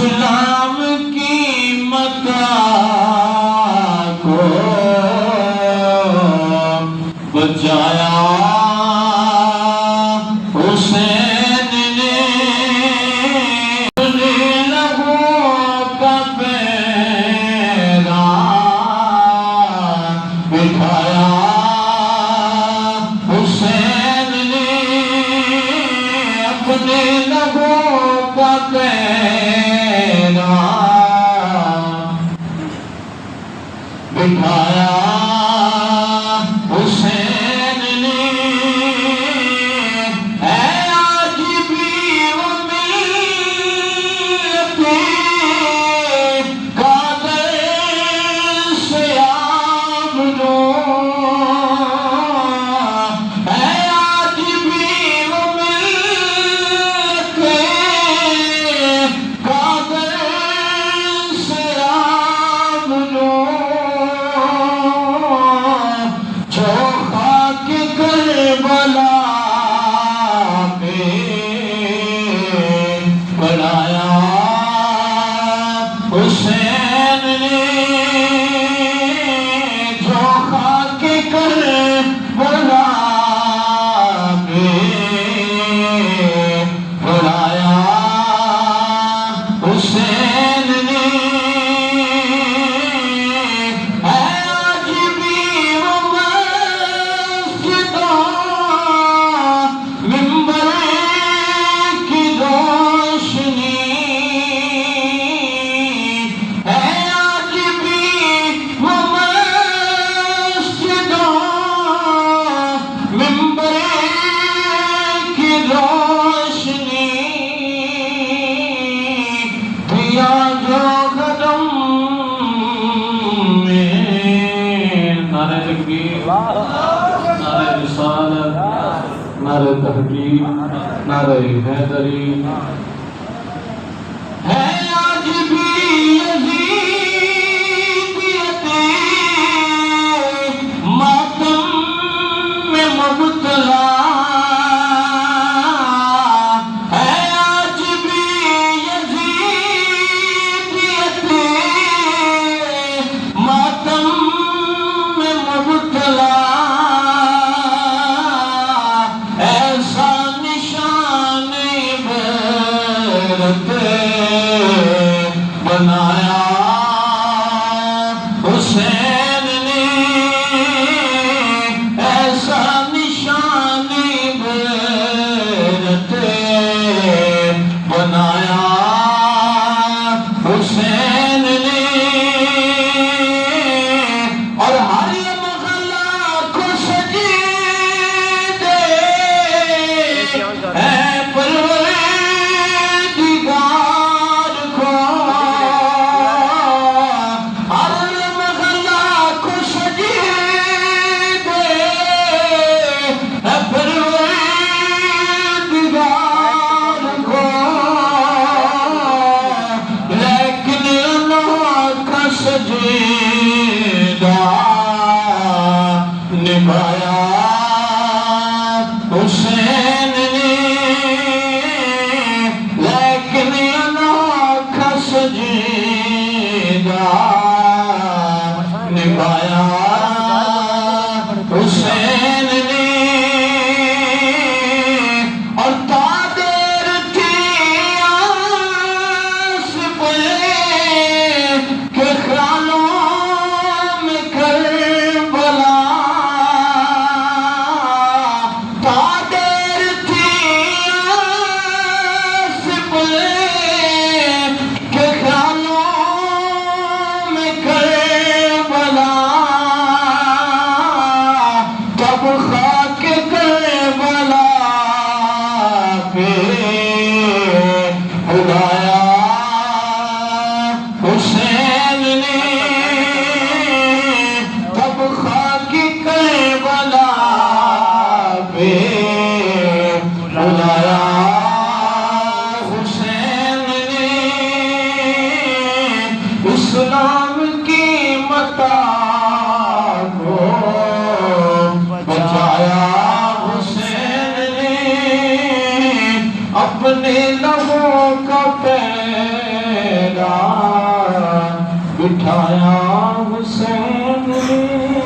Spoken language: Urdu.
اسلام کی متا کو بچایا حسین نے، لہو کا پیران بٹھایا حسین نے، اپنے لہو کا پیران بٹھایا حسین نے، اے آج بھی وہ ملتی قادر سے آمنو، اے آج بھی وہ ملتی قادر سے آمنو، جو خاک کربلا پہ بنایا حسین نے، جو خاک کربلا پہ بنایا حسین نے، آج بھی وہ مسجدوں منبر کی روشنی، آج بھی وہ مسجدوں منبر کی روشنی، دیا جو قدم میں، نعرہ تکبیر، نعرہ رسالت، نعرہ تحقیق، نعرہ حیدری، ہے آج بھی یزیدیت ماتم میں مبتلا، ہے آج بھی یزیدیت ماتم میں مبتلا، ایسا نشان عبرت بنایا حسین نے، ایسا نشان عبرت بنایا حسین نے، اور ہر محلہ کو سجدے اے پروردگار کو، ہر محلہ کو سجدے اے پروردگار کو، لیکن اللہ کا سجدہ نبھایا حسین نے، لیکن اللہ کا سجدہ نبھایا حسین نے، اور تادیر تھی آس پہ کہ خیالوں میں کربلا، تادیر تھی آس پہ کہ خیالوں میں کربلا، تب خاک کربلا پہ اگایا حسین نے، تب خاک کربلا پہ اگایا حسین نے، اسلام کی متا کو بچایا حسین نے، اپنے لہو کا پیران بٹھایا حسین نے